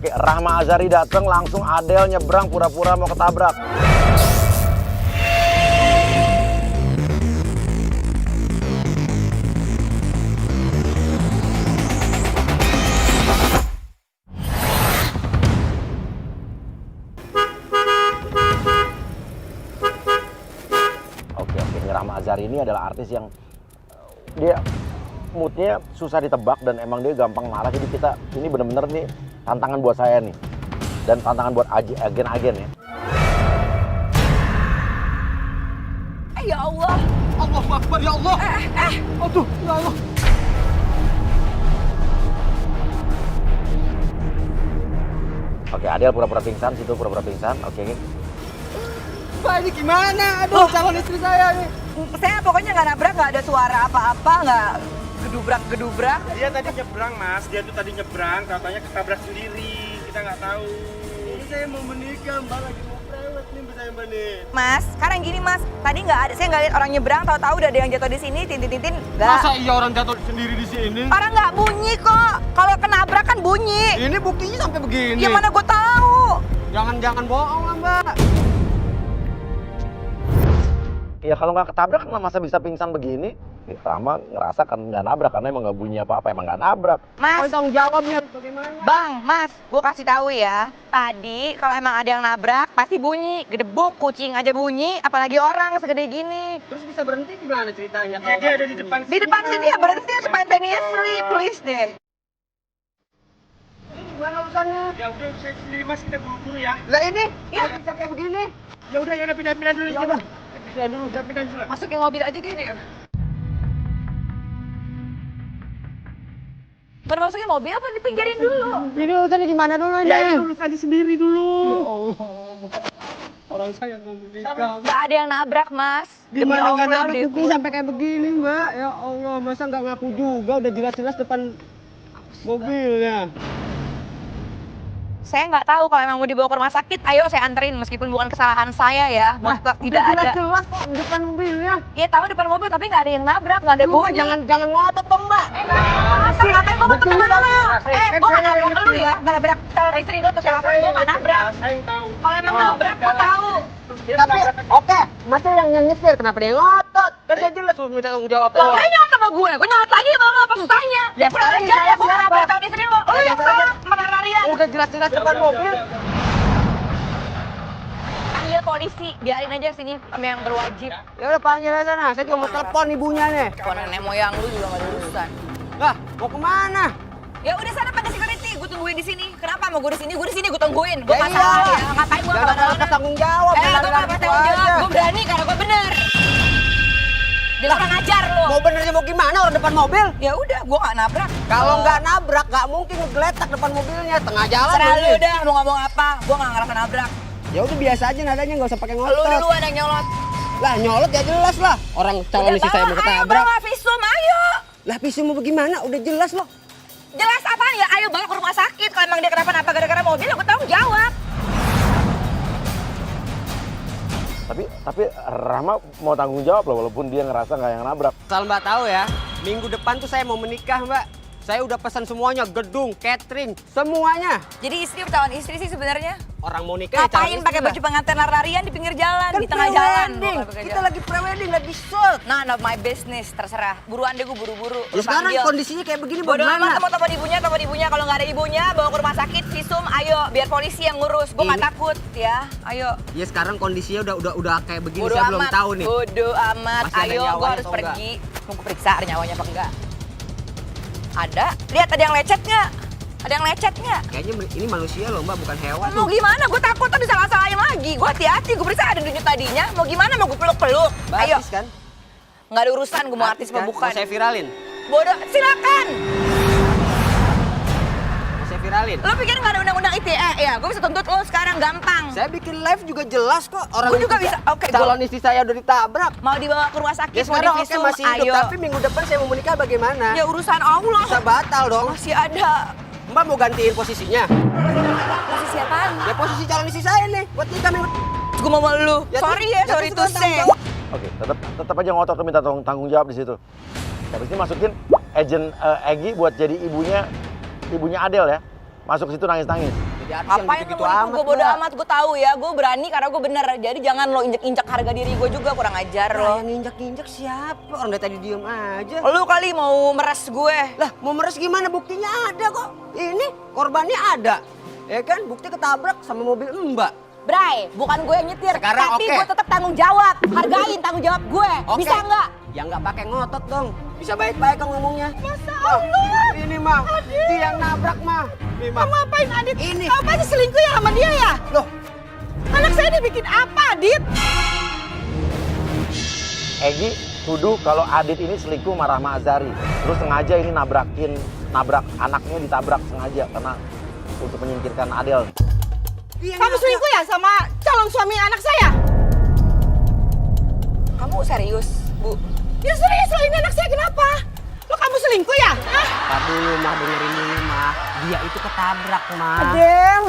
Oke, Rahma Azhari datang, langsung Adel nyebrang pura-pura mau ketabrak. Oke, Rahma Azhari ini adalah artis yang dia moodnya susah ditebak dan emang dia gampang marah. Jadi kita ini bener-bener nih tantangan buat saya nih dan tantangan buat agen-agen ya. Ya Allah. Allahu Akbar, ya Allah. Aduh, ya Allah. Oke, Adel pura-pura pingsan, situ pura-pura pingsan. Oke. Pak, ini gimana? Aduh, calon istri saya nih. Saya pokoknya nggak nabrak, nggak ada suara apa-apa, nggak gedubrak-gedubrak. Dia tadi nyebrang, Mas. Dia tuh tadi nyebrang, katanya ketabrak sendiri. Kita nggak tahu. Ini saya mau menikah, Mbak. Lagi mau prewed nih, Mbak, saya, Mbak, nih. Mas, sekarang gini Mas, tadi nggak ada, saya nggak lihat orang nyebrang, tahu-tahu udah ada yang jatuh di sini, tintin-tintin, nggak. Masa iya orang jatuh sendiri di sini? Orang nggak bunyi kok, kalau kenabrak kan bunyi. Ini buktinya sampai begini. Ya mana gue tahu. Jangan bohong lah, Mbak. Ya kalau nggak ketabrak masa bisa pingsan begini? Ya, Rahma ngerasa kan nggak nabrak karena emang nggak bunyi apa-apa, emang nggak nabrak. Mas, Tanggung jawabnya bagaimana? Bang, Mas, gue kasih tahu ya. Tadi kalau emang ada yang nabrak pasti bunyi, gedebuk, kucing aja bunyi, apalagi orang segede gini. Terus bisa berhenti gimana ceritanya? Dia ada di depan. Di depan sini ya berhenti spontaneously, please deh. Gimana urusannya? Ya udah, saya sendiri, Mas. Kita buru-buru ya. Lah ini, ya bisa kayak begini. Ya udah, pindah-pindah dulu. Ya udah. Pindah dulu. Masukin mobil aja gini. Baru masukin mobil apa dipinggirin dulu? Ini urusannya gimana dulu ini? Ya itu tadi sendiri dulu. Oh, orang saya mau menikah. Gak ada yang nabrak, Mas. Gimana nggak nabrak deh. bukti sampai kayak begini, Mbak? Ya Allah, masa nggak ngaku juga? Udah jelas-jelas depan mobilnya. Saya nggak tahu kalau emang mau dibawa ke rumah sakit, ayo saya anterin meskipun bukan kesalahan saya ya. Maksudnya tidak ada. Jelas kok depan mobilnya. Iya tahu depan mobil tapi nggak ada yang nabrak, nggak ada bunyi. Jangan ngotot dong, Mbak. Masa ngapain gue mau kemana? Gue nggak nabrak lu ya, nggak nabrak calon istri lu atau siapa, gue nggak nabrak. Saya yang tahu. Kalau emang nabrak, gue tahu. Tapi oke, masa yang nyetir kenapa dia ngotot? Kan dia jelas suruh minta tanggung jawab. Lo kayaknya nyolot sama gue nyolot lagi sama apa susahnya? Ya pulang aja ya, gue nggak nabrak calon istri lu. Lu yang salah, menararian. Udah jelas-jelas depan mobil. Panggil polisi, biarin aja sini sama yang berwajib. Ya udah panggil aja sana, saya juga mau telepon ibunya nih. Kalau nenek moyang lu juga nggak ada urusan. Lah, mau kemana? Ya udah sana panggil security, gue tungguin di sini. Kenapa mau gue di sini? Gue di sini gue tungguin. Gue Ya masalah iyalah. ya. Ngapain gue Jangan lepas tanggung jawab. gue gak lepas tanggung jawab. Gue berani karena gue bener. Dia kurang ajar lo. Mau benernya mau gimana orang depan mobil? Ya udah, gue gak nabrak. Kalau nggak nabrak, nggak mungkin ngegeletak depan mobilnya. Tengah jalan. Serah lu begini. udah, mau ngomong apa? Gue gak ngerasa nabrak. Ya udah biasa aja nadanya, nggak usah pakai Lu ngotot. duluan yang nyolot. Lah nyolot ya jelas lah. Orang calon istri saya mau Ayo ketabrak. bawa visum, ayo. Lah pisau mau bagaimana? Udah jelas loh. Jelas apaan ya? Ayo bawa ke rumah sakit. Kalau emang dia kenapa-napa gara-gara mobil, ya gue tanggung jawab. Tapi Rahma mau tanggung jawab loh walaupun dia ngerasa nggak yang nabrak. Asal Mbak tahu ya, minggu depan tuh saya mau menikah, Mbak. Saya udah pesan semuanya, gedung, catering, semuanya. Jadi istri calon istri sih sebenarnya. Orang mau nikah ya calon Ngapain istri pakai lah. baju pengantin lari-larian di pinggir jalan, Kan di tengah jalan? pre-wedding. Gua nggak pakai Kita jalan. lagi pre-wedding, lagi shoot. None of my business, terserah. Buruan deh gue buru-buru. Ya Lu sekarang panggil. kondisinya kayak begini Bodo amat bagaimana? mau telepon ibunya. Kalau nggak ada ibunya, bawa ke rumah sakit, visum, ayo. Biar polisi yang ngurus. Gue nggak Ini- takut ya, ayo. Ya sekarang kondisinya udah kayak begini, Bodo saya belum amat, tahu nih. bodo amat. Masih ada Ayo, gue nyawanya harus atau enggak? pergi. Mau gue periksa ada nyawanya apa enggak. Ada? Lihat ada yang lecet nggak? Ada yang lecet nggak? Kayaknya ini manusia loh, Mbak, bukan hewan. Mau gimana? Gue takut tadi salah-salahin lagi. Gue hati-hati, gue periksa ada denyut tadinya. Mau gimana? Mau gue peluk-peluk? Mbak, Ayo. artis kan? Nggak ada urusan gue mau artis kan? apa bukan. Mau saya viralin? Bodoh, silakan. Mau saya viralin? Lo pikir nggak ada undang-undang ITE ya? Gue bisa tuntut lo sekarang gampang. Saya bikin live juga jelas kok. Orang Gua juga itu bisa. Oke, calon istri saya udah ditabrak. Mau dibawa ke rumah sakit, Ya mau sekarang oke divisum, masih hidup, ayo. tapi minggu depan saya mau menikah bagaimana? Ya urusan Allah. Bisa batal dong. Masih ada. Mbak mau gantiin posisinya? Posisi apaan? Ya posisi calon istri saya nih, buat nikah minggu. Gue mau lu. Ya, Sorry terus- ya, ya, sorry terus to gua say. tanggung jawab. Oke, tetap aja ngotot tuh minta tanggung jawab di situ. Habis ini masukin agent Egi buat jadi ibunya Adel ya. Masuk ke situ nangis-nangis. Jadi artis yang Ngapain gitu-gitu lo mau amat, gue bodo Mbak. amat, gue tahu ya, gue berani karena gue bener. Jadi jangan lo injek-injek harga diri gue juga, kurang ajar Lah, lo. yang injek-injek siapa? Orang dari tadi diem aja. Lu kali mau meres gue. Lah, mau meres gimana? Buktinya ada kok. Ini korbannya ada. Ya kan, bukti ketabrak sama mobil Mbak. Bray, bukan gue yang nyetir, Sekarang tapi oke. gue tetap tanggung jawab. Hargain tanggung jawab gue. Oke. Bisa nggak? Ya nggak pakai ngotot dong. Bisa baik-baik kan ngomongnya. Masa Allah. Ini mah, dia yang nabrak mah. Ini mah. Kamu apain Adit? Ini. Kamu pasti selingkuh ya sama dia ya? Loh, Anak saya dibikin apa, Adit? Egi tuduh kalau Adit ini selingkuh sama Rahma Azhari. Terus sengaja ini nabrak anaknya, ditabrak sengaja karena untuk menyingkirkan Adel. Kamu selingkuh ya sama calon suami anak saya? Kamu serius, Bu? Ya serius lah, ini anak saya kenapa? Lo kamu selingkuh ya? Hah? Tar dulu mah, dengerin dulu mah. Dia itu ketabrak mah. Adel.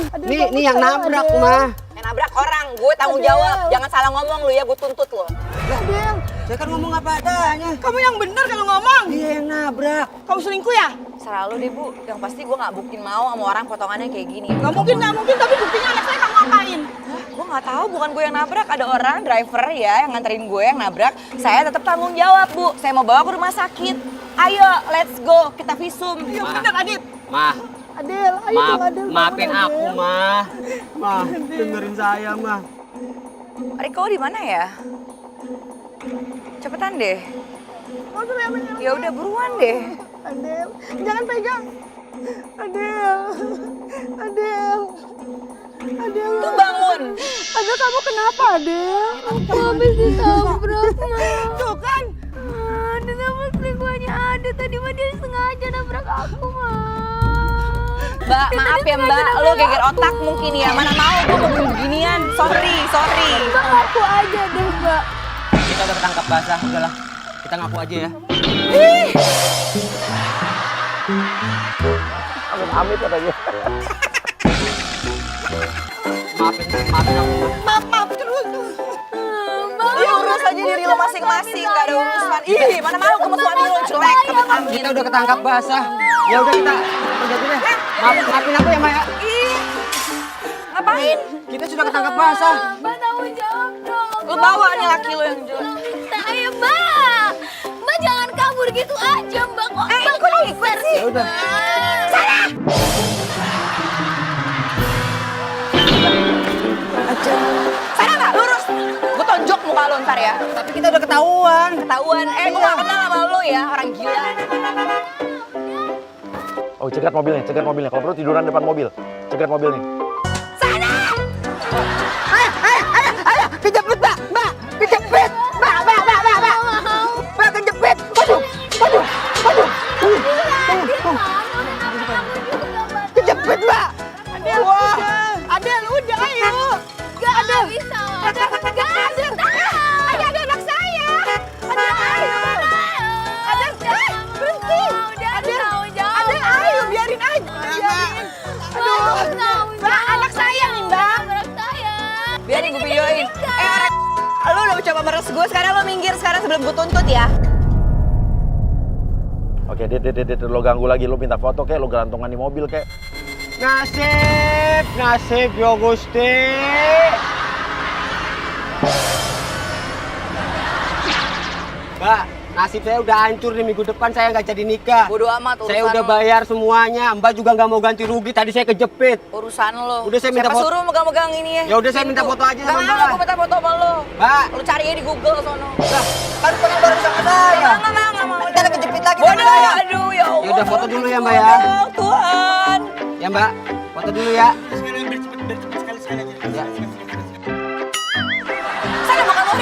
Nih yang nabrak mah. Yang nabrak orang, gue tanggung jawab. Jangan salah ngomong lu ya, gue tuntut lo. Adel, saya kan ngomong apa adanya. Kamu yang bener kalau ngomong. Dia yang nabrak. Kamu selingkuh ya? Serah lu deh, Bu. Yang pasti gue gak buktiin mau sama orang potongannya kayak gini. Gak mungkin, tapi buktinya anak saya kamu apain? Hah? Gue gak tahu, bukan gue yang nabrak. Ada orang, driver ya, yang nganterin gue yang nabrak. Saya tetap tanggung jawab, Bu. Saya mau bawa ke rumah sakit. Ayo, let's go. Kita visum. Ayo, bener, Adit. Mah, Adel, ayo dong, Adel. maafin aku mah. Mah, dengerin saya mah. Riko di mana ya? Cepetan deh. Ya udah buruan deh. Adel, jangan pegang. Adel, Adel, Adel. Tuh bangun. Adel, kamu kenapa, Adel? Aku habis ditabrak, Ma. Tuh kan. Adel, sama selingkuhannya ada. Tadi mah dia sengaja nabrak aku, Ma. Mbak, maaf ya Mbak, lo geger otak mungkin ya. Mana mau gue ngomong beginian. Sorry. Mbak, ngaku aja deh, Mbak. Kita udah ketangkap basah, udahlah. Kita ngaku aja ya. Amit katanya. Maafin aku. Maaf terus. Ya urus aja diri lo masing-masing, gak ada urusan. Ih, mana mau kamu suami lo jelek. Kita udah ketangkap basah. Ya udah kita kerja dulu deh. Maafin aku ya Maya. Ih, ngapain? Kita sudah ketangkap basah. Mbak, tanggung jawab dong. Lo bawa nih laki lo yang jelek. Minta ya, Mbak. Mbak, jangan kabur gitu aja, Mbak. Kok Mbak kok ikut sih? Ya udah. Sana nggak lurus. Gue tonjok muka lo ntar ya. Tapi kita udah ketahuan. Ketahuan. Gue gak kenal sama lo ya, orang gila. Oh, cegat mobilnya. Kalau perlu tiduran depan mobil. Cegat mobilnya. Ayo, kejepit Mbak. Kejepit. Mbak, kejepit. Maju. Kejepit Mbak. Wah. Adel, udah ayo. Gak bisa. Adel, ayo ada anak saya. Adel, ayo. Adel, berhenti. Adel, ayo, biarin aja. Aduh, Mbak, anak saya nih, Mbak. Biarin gue videoin. Orang, lu udah mencoba meres gue, sekarang lo minggir sekarang sebelum gue tuntut ya. Oke, Dit, lo ganggu lagi, lo minta foto kek, lo gelantungan di mobil kek. Nasib yo Gusti. Mbak, nasib saya udah hancur nih, minggu depan saya nggak jadi nikah. Bodo amat urusan Saya udah lo. bayar semuanya, Mbak juga nggak mau ganti rugi, tadi saya kejepit. Urusan lo. Udah, saya minta Siapa foto. suruh megang-megang ini ya? Ya udah, saya minta foto aja sama Nggak mau, Mbak. gue minta foto sama lo. Mbak. Lo cari aja di Google sono. Lah, kan pengen baru sama saya. Nggak mau. Ntar kejepit lagi Bodoh, sama saya. aduh ya Allah. Ya udah, foto dulu ya, Mbak ya. Oh, Tuhan. Ya Mbak, foto dulu ya. Sekali sekali aja. Ya. Sana mau kamu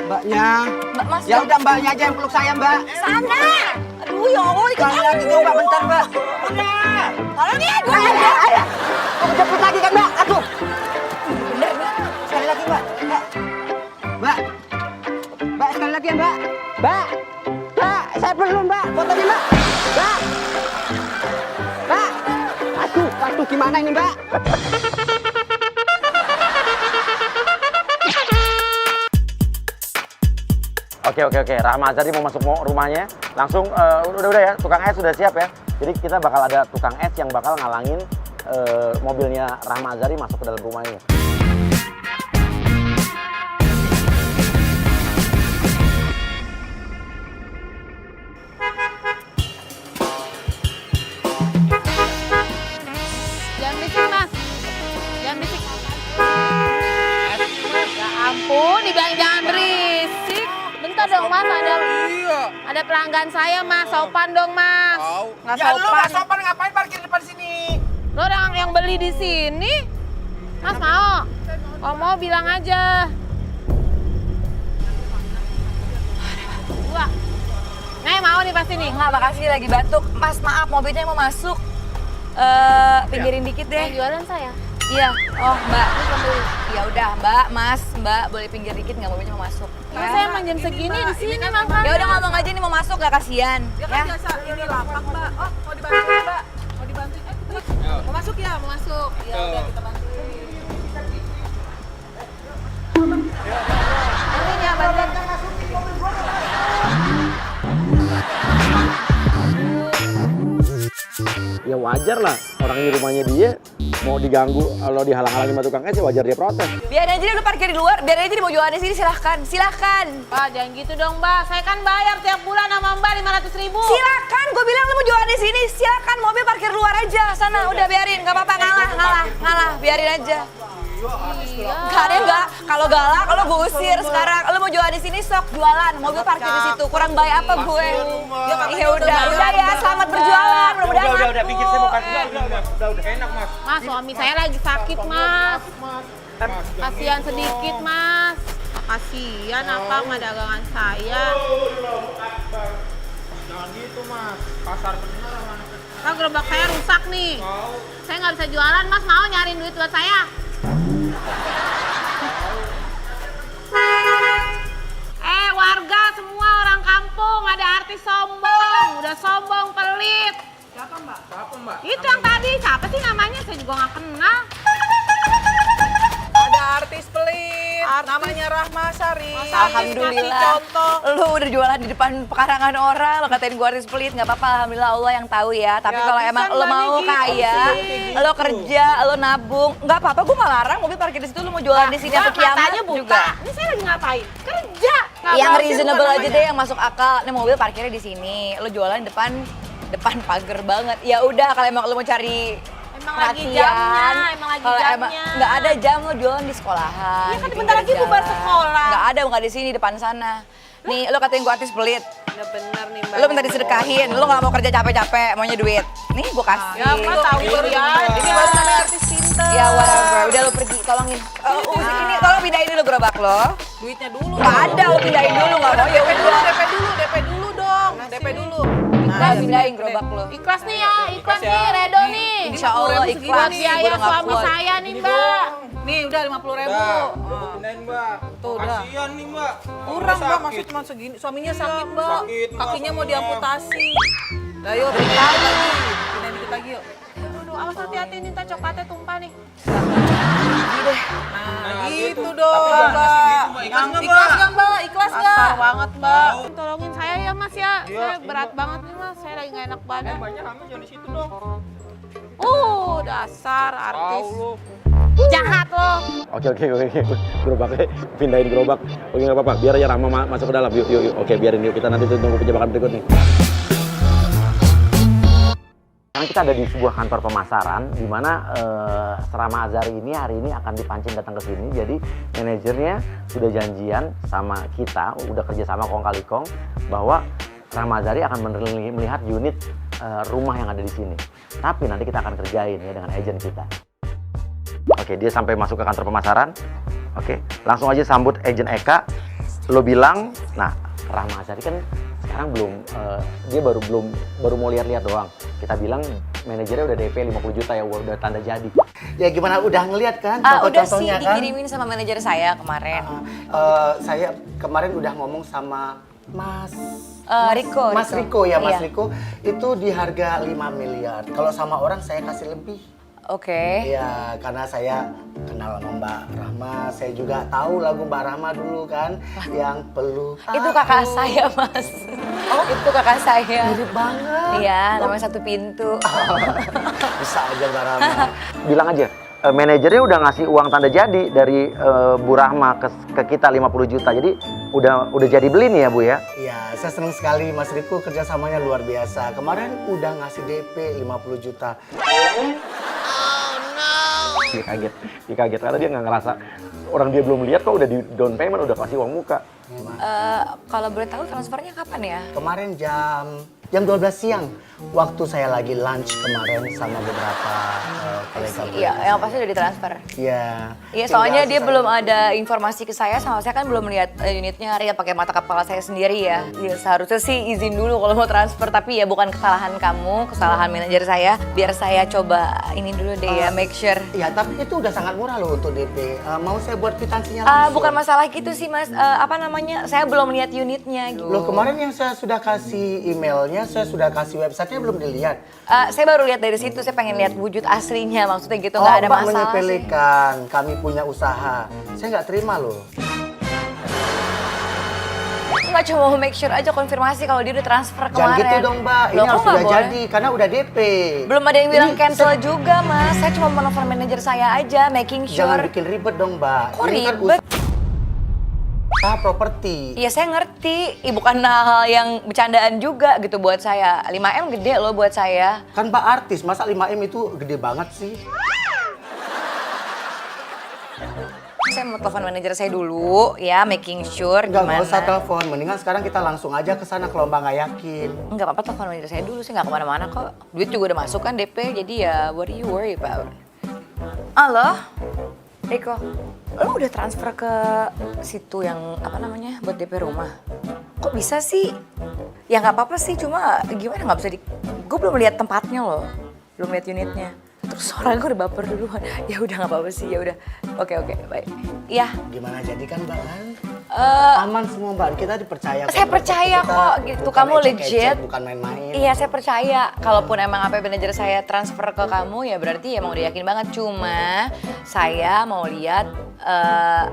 Mbaknya. Mbak, Mas. Ya udah, Mbaknya aja yang peluk saya, Mbak. Sana. Aduh ya Allah, ikut Sekali lagi coba bentar, Mbak. Tolong nih, gue Ayo. Mau kejepit lagi kan, Mbak? Aduh. Bener nih. Sekali lagi, Mbak. Mbak. Mbak, sekali lagi ya, Mbak. Mbak. Mbak, saya perlu, Mbak. Fotonya, Mbak. Mbak. Mbak. Aduh, gimana ini, Mbak? Oke. Rahma Azhari mau masuk rumahnya. Langsung, udah ya, tukang es sudah siap ya. Jadi kita bakal ada tukang es yang bakal ngalangin mobilnya Rahma Azhari masuk ke dalam rumah ini. Jangan berisik, Mas. Jangan berisik. Ya ampun, dibilang jangan berisik. Bentar dong, Mas. Ada pelanggan saya, Mas. Sopan dong, Mas. Nggak Ya lu sopan. nggak sopan ngapain parkir depan sini? Lo orang yang beli di sini. Mas mau? Kalau mau bilang aja. Dua. Nih mau nih pasti nih. Enggak, makasih lagi batuk. Mas, maaf mobilnya mau masuk. Pinggirin dikit deh. Yang jualan saya. Iya. Oh, Mbak. Ya udah, Mbak, Mas, Mbak boleh pinggir dikit nggak mobilnya mau masuk? Mas, saya emang jam segini di sini makan. Ya udah ngomong aja nih mau masuk gak kasihan. Dia kan biasa ini lapak, Mbak. Oh, mau dibantuin, Mbak. Mau dibantuin. Mau masuk ya? Mau masuk. Ya udah kita bantuin. Bantuin ya, bantuin. Ya wajar lah, orang ini rumahnya dia mau diganggu, kalau dihalang-halangi sama tukang es ya wajar dia protes. Biar aja dia lu parkir di luar, biar aja dia mau jualan di sini, silahkan. Pak, jangan gitu dong, Mbak. Saya kan bayar tiap bulan sama Mbak 500.000. Silakan, gue bilang lu mau jualan di sini, silakan mobil parkir luar aja. Sana, udah biarin, nggak apa-apa, ngalah, biarin aja. Iya. Gak ada nggak, kalau galak, lo gue usir sekarang. Lo mau jualan di sini sok jualan, mobil parkir di situ. Kurang baik apa gue? Ya udah ya, selamat berjualan. Mudah-mudahan Udah, pinggir saya mau parkir. Udah, enak mas. Mas, suami saya lagi sakit, Mas. Kasihan sedikit, Mas. Kasihan apa sama dagangan saya. Jangan gitu mas, pasar bener anak. Kan gerobak saya rusak nih. Saya nggak bisa jualan, Mas. Mau nyariin duit buat saya? Warga semua orang kampung, ada artis sombong. Udah sombong, pelit. Siapa, Mbak? Apa mbak? Itu yang tadi, siapa sih namanya? Saya juga nggak kenal. Ada artis pelit. Artis. Namanya Rahma Azhari. Alhamdulillah. Kasih contoh. Lu udah jualan di depan pekarangan orang, lo katain gue artis pelit, nggak apa-apa, alhamdulillah Allah yang tahu ya. Tapi Ya, kalau bisa emang lo nggak mau nih gitu kaya, sih? lo kerja, lo nabung, nggak apa-apa, gue nggak larang mobil parkir di situ, lo mau jualan di sini Mbak, atau kiamat matanya buta. juga. Ini saya lagi ngapain? Kerja. Yang Ngapain reasonable bukan aja namanya? deh, yang masuk akal. Nih mobil parkirnya di sini, lo jualan depan pagar banget. Ya udah, kalau emang lo mau cari Emang lagi perhatian, jamnya, emang lagi kalau emang jamnya. nggak ada jam, lo jualan di sekolahan. Iya kan di bentar pinggir lagi bubar jalan. sekolah. Nggak ada, nggak di sini, depan sana. Nih, lo katain gue artis pelit. Udah bener nih, Mbak. Lo minta disedekahin, lo nggak mau kerja capek-capek, maunya duit. Nih, gue kasih. Ya, Mbak tahu baru ya. Ini baru namanya artis pinter. Ya, whatever. Udah lo pergi, tolongin. Ini, tolong pindahin dulu gerobak lo. Duitnya dulu. Nggak ada, lo pindahin dulu, nggak mau. Ya DP dulu, udah. DP dulu dong. DP dulu. Nah, pindahin gerobak lo. Ikhlas nih ya, ikhlas nih, Redo nih. Insya Allah Buat ikhlas. Buat Gue biaya udah nggak suami kuat. saya nih, Mbak. Nih udah 50.000. Udah pindahin mbak. Tuh, udah. Kasian nih mbak. Kurang, Mbak, Sakit. masih cuma segini. Suaminya sakit, Mbak. sakit, Mbak, Kakinya mau suaminya. diamputasi. Nah, yuk, pindahin lagi. Pindahin dikit lagi, yuk. Aduh, awas hati-hati nih, ntar coklatnya tumpah nih. Nah, gitu. gitu dong, Tapi jangan ngasih gitu, Mbak. Ikhlas nggak, Ikhlas Mbak? nggak, Mbak? Ikhlas nggak? Kasar banget, Mbak. Tahu. Tolongin saya ya, Mas ya. Iya, Saya ini, berat Mbak. banget nih, Mas. Saya lagi nggak enak badan. Banyak rame jangan di situ dong. Dasar artis. Tahu lu. Jahat lo. Oke, gerobaknya pindahin gerobak. Oke, nggak apa-apa, biar aja Rahma masuk ke dalam. Yuk. Oke, biarin yuk, kita nanti tunggu penjebakan berikut nih. Sekarang kita ada di sebuah kantor pemasaran di mana Rahma Azhari ini hari ini akan dipancing datang ke sini. Jadi manajernya sudah janjian sama kita, udah kerja sama kong kali kong bahwa Rahma Azhari akan melihat unit rumah yang ada di sini. Tapi nanti kita akan kerjain ya dengan agen kita. Oke, dia sampai masuk ke kantor pemasaran. Oke, langsung aja sambut agen Eka. Lo bilang, nah Rahma Azhari kan sekarang belum, dia baru mau lihat-lihat doang. Kita bilang manajernya udah DP 50 juta ya, udah tanda jadi. Ya gimana, udah ngeliat kan Udah sih contoh-contohnya kan? dikirimin sama manajer saya kemarin. Saya kemarin udah ngomong sama Mas Riko. Mas Riko ya, Mas Iya. Riko. Itu di harga 5 miliar. Kalau sama orang saya kasih lebih. Oke. Iya, karena saya kenal sama Mbak Rahma. Saya juga tahu lagu Mbak Rahma dulu kan, yang peluk. Itu kakak saya, Mas. Itu kakak saya. Mirip banget. Iya, namanya Satu Pintu. Bisa aja Mbak Rahma. Bilang aja, manajernya udah ngasih uang tanda jadi dari Bu Rahma ke kita 50 juta. Jadi udah jadi beli nih ya Bu ya? Iya, saya senang sekali Mas Riko kerjasamanya luar biasa. Kemarin udah ngasih DP 50 juta. Dia kaget karena dia nggak ngerasa orang dia belum lihat kok udah di down payment, udah kasih uang muka. Kalau boleh tahu transfernya kapan ya? Kemarin jam 12 siang, waktu saya lagi lunch kemarin sama beberapa kolega. Iya, yang pasti udah ditransfer. Iya. Iya, soalnya dia belum ada informasi ke saya, sama saya kan belum lihat unitnya, Ria pakai mata kepala saya sendiri ya. Iya, seharusnya sih izin dulu kalau mau transfer, tapi ya bukan kesalahan kamu, kesalahan manajer saya. Biar saya coba ini dulu deh ya, make sure. Iya, tapi itu udah sangat murah loh untuk DP. Mau saya buat kwitansinya langsung? Bukan masalah gitu sih Mas, apa namanya, saya belum lihat unitnya gitu. Loh, kemarin yang saya sudah kasih emailnya, saya sudah kasih websitenya belum dilihat. Saya baru lihat dari situ, saya pengen lihat wujud aslinya, maksudnya gitu, nggak ada Mbak masalah sih. menyepelekan, kami punya usaha. Saya nggak terima loh. Nggak, cuma mau make sure aja, konfirmasi kalau dia udah transfer kemarin. Jangan gitu dong Mbak, ini Loh, harus kok nggak sudah boleh? jadi, karena udah DP. Belum ada yang bilang Ini cancel juga Mas, saya cuma menelpon manajer saya aja, making sure. Jangan bikin ribet dong Mbak. Kok Ini kan ribet? usaha properti. Iya saya ngerti, bukan hal yang bercandaan juga gitu buat saya. 5M gede loh buat saya. Kan Mbak artis, masa 5M itu gede banget sih? Saya mau telepon manajer saya dulu ya, making sure Enggak, gimana. nggak usah telepon. Mendingan sekarang kita langsung aja ke sana kalau Mbak nggak yakin. Enggak apa-apa, telepon manajer saya dulu, saya nggak kemana-mana kok. Duit juga udah masuk kan DP, jadi ya what do you worry about? Halo, Riko, lo udah transfer ke situ yang apa namanya buat DP rumah? Kok bisa sih? Ya nggak apa-apa sih, cuma gimana nggak bisa di... Gue belum lihat tempatnya loh, belum lihat unitnya. Terus orang gue udah baper duluan. Ya udah nggak apa-apa sih, ya udah. Oke, baik. Iya. Gimana jadi kan Mbak kan? Eh, Aman semua Mbak, kita dipercaya. Saya percaya Kita kok, gitu. bukan Kamu ecek-ecek, legit. Bukan main-main. Iya, saya percaya. Kalaupun emang apa manajer saya transfer ke kamu, ya berarti emang udah yakin banget. Cuma saya mau lihat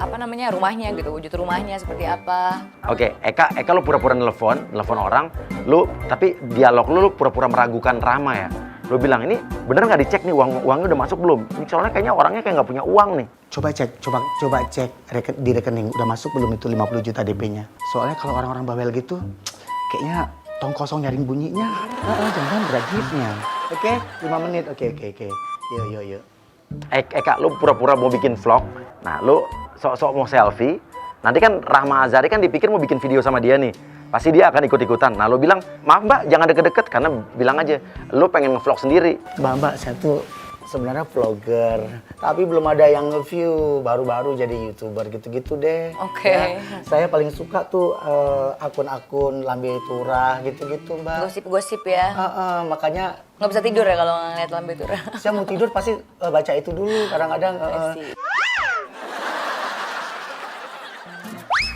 apa namanya rumahnya gitu, wujud rumahnya seperti apa. Oke, Eka lu pura-pura nelfon orang, lu tapi dialog lu pura-pura meragukan Rahma ya. Lu bilang ini bener nggak dicek nih uangnya udah masuk belum? Ini soalnya kayaknya orangnya kayak nggak punya uang nih. Coba cek di rekening udah masuk belum itu 50 juta DP-nya. Soalnya kalau orang-orang bawel gitu kayaknya tong kosong nyaring bunyinya. Jangan berat duitnya. Oke, 5 menit. Oke. Yuk. Eka lu pura-pura mau bikin vlog. Nah, lu sok-sok mau selfie. Nanti kan Rahma Azhari kan dipikir mau bikin video sama dia nih. Pasti dia akan ikut-ikutan. Nah, lu bilang, maaf Mbak, jangan deket-deket. Karena bilang aja, lu pengen nge-vlog sendiri. Mbak, saya tuh sebenarnya vlogger. Tapi belum ada yang nge-view. Baru-baru jadi YouTuber gitu-gitu deh. Oke. Ya, saya paling suka tuh akun-akun Lambe Turah gitu-gitu Mbak. Gosip-gosip ya. Makanya Nggak bisa tidur ya kalau ngeliat lambe itu. saya mau tidur pasti baca itu dulu. Kadang-kadang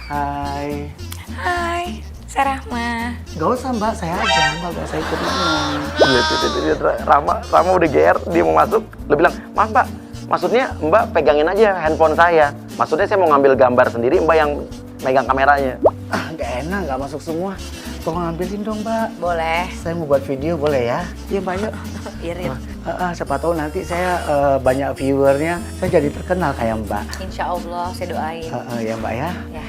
Hai. Hai, saya Rahma. Gak usah Mbak, saya aja. Mbak gak usah ikut ngomong. Rahma udah GR, dia mau masuk. Lu bilang, maaf Mbak, maksudnya Mbak pegangin aja handphone saya. Maksudnya saya mau ngambil gambar sendiri, Mbak yang megang kameranya. Gak enak, gak masuk semua. Tolong ambilin dong Mbak. Boleh. Saya mau buat video, boleh ya? Iya Mbak, yuk. Irit. Siapa tahu nanti saya banyak viewernya, saya jadi terkenal kayak Mbak. Insya Allah, saya doain. Ya Mbak ya. Ya.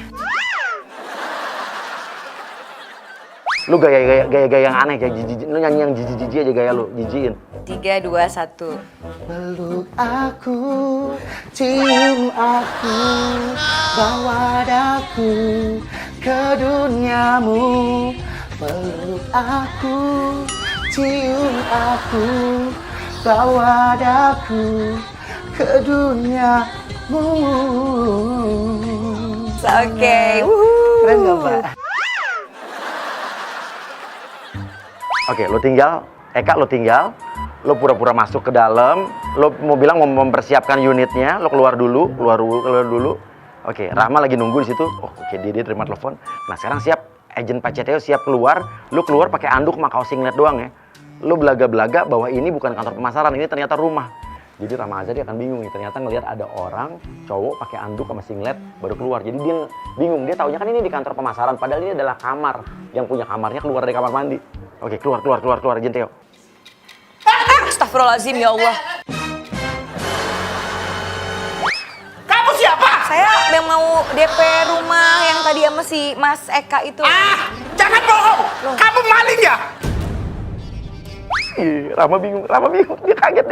Lu gaya yang aneh, kayak jijik. Lu nyanyi yang jijik-jijik aja gaya lu, jijikin. 3, 2, 1. Peluk aku, cium aku, bawa daku ke duniamu. Peluk aku, cium aku, bawa daku ke duniamu. Oke. Keren gak Mbak? Oke, lu tinggal, Eka lu tinggal, lu pura-pura masuk ke dalam, lu mau bilang mau mempersiapkan unitnya, lu keluar dulu. Oke, Rahma lagi nunggu di situ. Oh, oke, dia terima telepon. Nah, sekarang siap, agen Pak CTO siap keluar. Lu keluar pakai anduk sama kaos singlet doang ya. Lu belaga-belaga bahwa ini bukan kantor pemasaran, ini ternyata rumah. Jadi Rahma Azhari akan bingung nih, ternyata ngelihat ada orang cowok pakai anduk sama singlet baru keluar. Jadi dia bingung, dia taunya kan ini di kantor pemasaran, padahal ini adalah kamar. Yang punya kamarnya keluar dari kamar mandi. Oke, keluar, agen Theo. Astagfirullah. Astagfirullahaladzim, ya Allah. Kamu siapa? Saya yang mau DP rumah yang tadi sama si Mas Eka itu. Jangan bohong. Kamu maling ya? Ih, Rama bingung. Dia kaget.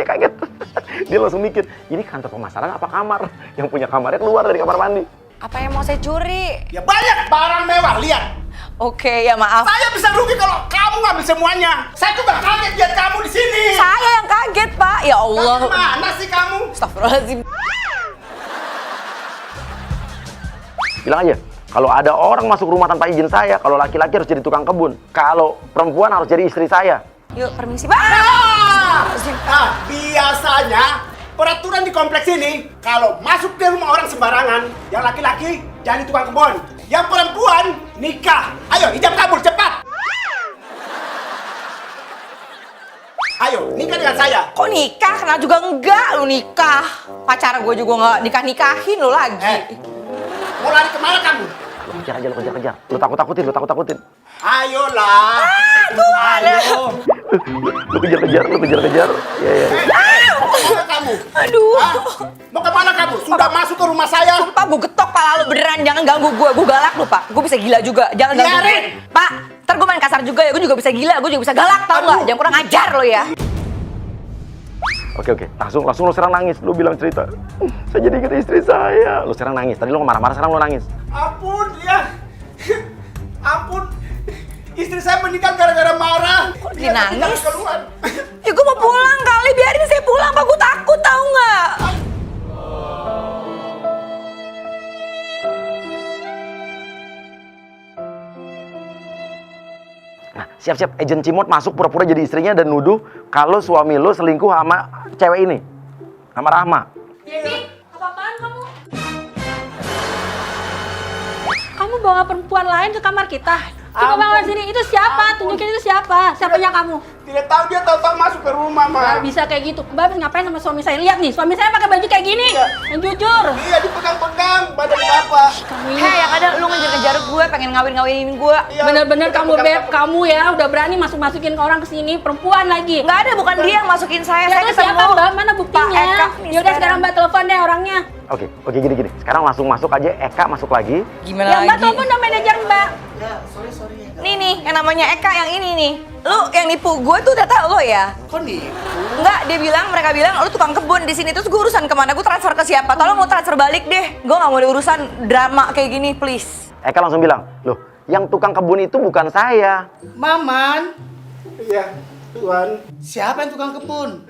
Dia langsung mikir, ini kantor pemasaran apa kamar? Yang punya kamarnya keluar dari kamar mandi. Apa yang mau saya curi? Ya banyak barang mewah, lihat. Oke, ya maaf. Saya bisa rugi kalau kamu ngambil semuanya. Saya juga kaget lihat kamu di sini. Saya yang kaget, Pak. Ya Allah. Mana sih kamu? Astagfirullahaladzim. Bilang aja, kalau ada orang masuk rumah tanpa izin saya, kalau laki-laki harus jadi tukang kebun. Kalau perempuan harus jadi istri saya. Yuk, permisi, Pak. Biasanya peraturan di kompleks ini, kalau masuk ke rumah orang sembarangan, yang laki-laki jadi tukang kebun, yang perempuan nikah. Ayo, hijab kabur cepat. Ayo, nikah dengan saya. Kok nikah? Kenal juga enggak lu nikah. Pacar gue juga nggak nikah-nikahin lu lagi. Mau lari kemana kamu? Lu kejar aja, lu kejar. Lu takut-takutin. Ayolah. Ayo. Lu kejar. Ya. Mana kamu? Aduh. Mau kemana kamu? Sudah masuk ke rumah saya. Sumpah gue getok pala lu beneran. Jangan ganggu gue. Gue galak lu, Pak. Gue bisa gila juga. Jangan ganggu gue. Biarin. Pak, ntar gue main kasar juga ya. Gue juga bisa gila. Gue juga bisa galak, tau nggak? Jangan kurang ajar lo ya. Oke. Langsung lu serang nangis. Lu bilang cerita. Saya jadi ingat istri saya. Lu serang nangis. Tadi lu marah-marah, sekarang lu nangis. Ampun, ya. Ampun. Istri saya meninggal gara-gara marah. Kok Dia dia nangis? keluar. Ya gue mau pulang kali. Biarin saya pulang, Pak. Gue takut, tau nggak? Nah, siap-siap. Agent Cimot masuk pura-pura jadi istrinya dan nuduh kalau suami lu selingkuh sama cewek ini. Sama Rahma. Apa-apaan kamu? Kamu bawa perempuan lain ke kamar kita? Coba bawa sini, itu siapa? Tunjukin itu siapa? Siapanya kamu? Tidak tahu dia tahu-tahu masuk ke rumah, Ma. Gak bisa kayak gitu. Mbak habis ngapain sama suami saya? Lihat nih, suami saya pakai baju kayak gini. Yang jujur. Iya, dipegang-pegang badan bapak. Kamu ini Hei, yang ada lu ngejar-ngejar gue, pengen ngawin-ngawinin gue. Iya, bener-bener kamu dipegang-pegang beb, kamu ya udah berani masuk-masukin ke orang kesini, perempuan lagi. Nggak ada, bukan dia yang masukin saya. Ya Saya terus ketemu. siapa Mbak? Mana Pak buktinya? Eka nih Yaudah sekarang Mbak telepon deh orangnya. Oke, gini. Sekarang langsung masuk aja. Eka masuk lagi. Gimana Ya Mbak lagi? telepon dong manajer Mbak. Ya, sorry. Nih, yang namanya Eka yang ini nih. Lu yang nipu gue tuh data lo ya? Kok nih? Enggak, mereka bilang lu tukang kebun di sini. Terus gue urusan kemana? Gue transfer ke siapa? Tolong mau transfer balik deh. Gue nggak mau ada urusan drama kayak gini, please. Eka langsung bilang, loh, yang tukang kebun itu bukan saya. Maman, Iya, Tuan. siapa yang tukang kebun?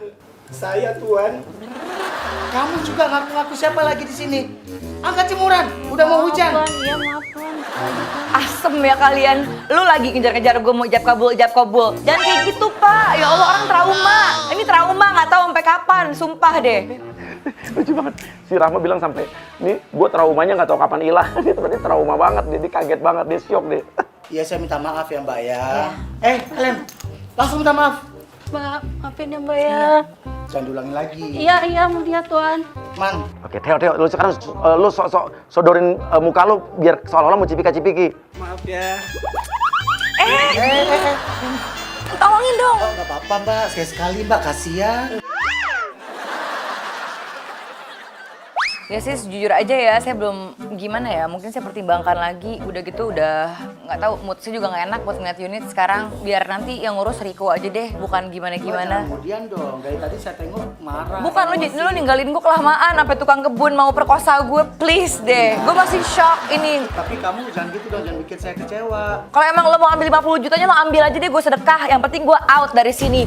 Saya, Tuan. Kamu juga ngaku-ngaku siapa lagi di sini? Angkat jemuran, udah mau hujan. Iya maaf Tuan. Asem ya kalian. Lu lagi ngejar-ngejar gue mau ijab kabul. Jangan kayak gitu, Pak. Ya Allah, orang trauma. Ini trauma, nggak tahu sampai kapan. Sumpah deh. Lucu banget. Si Rahma bilang sampai, nih gue traumanya nggak tahu kapan hilang. Dia berarti trauma banget, dia kaget banget, dia syok deh. Iya, saya minta maaf ya Mbak ya. Kalian langsung minta maaf. Mbak, maafin ya Mbak ya. Jangan diulangi lagi. Iya mau lihat Tuan. Man, Oke, Theo, lu sekarang lu sodorin muka lu biar seolah-olah mau cipika-cipiki. Maaf ya. Tolongin dong. oh nggak apa-apa Mbak, sekali-sekali Mbak, kasihan. Ya sih, jujur aja ya, saya belum gimana ya, mungkin saya pertimbangkan lagi. Udah gitu udah nggak tahu, mood saya juga nggak enak buat ngeliat unit sekarang. Biar nanti yang ngurus Riko aja deh, bukan gimana-gimana. Kemudian dong, dari tadi saya tengok marah. Bukan, lu ninggalin gue kelamaan sampai tukang kebun mau perkosa gue, please deh. Gue masih shock ini. Tapi kamu jangan gitu dong, jangan bikin saya kecewa. Kalau emang lo mau ambil 50 jutanya, lo ambil aja deh, gue sedekah. Yang penting gue out dari sini.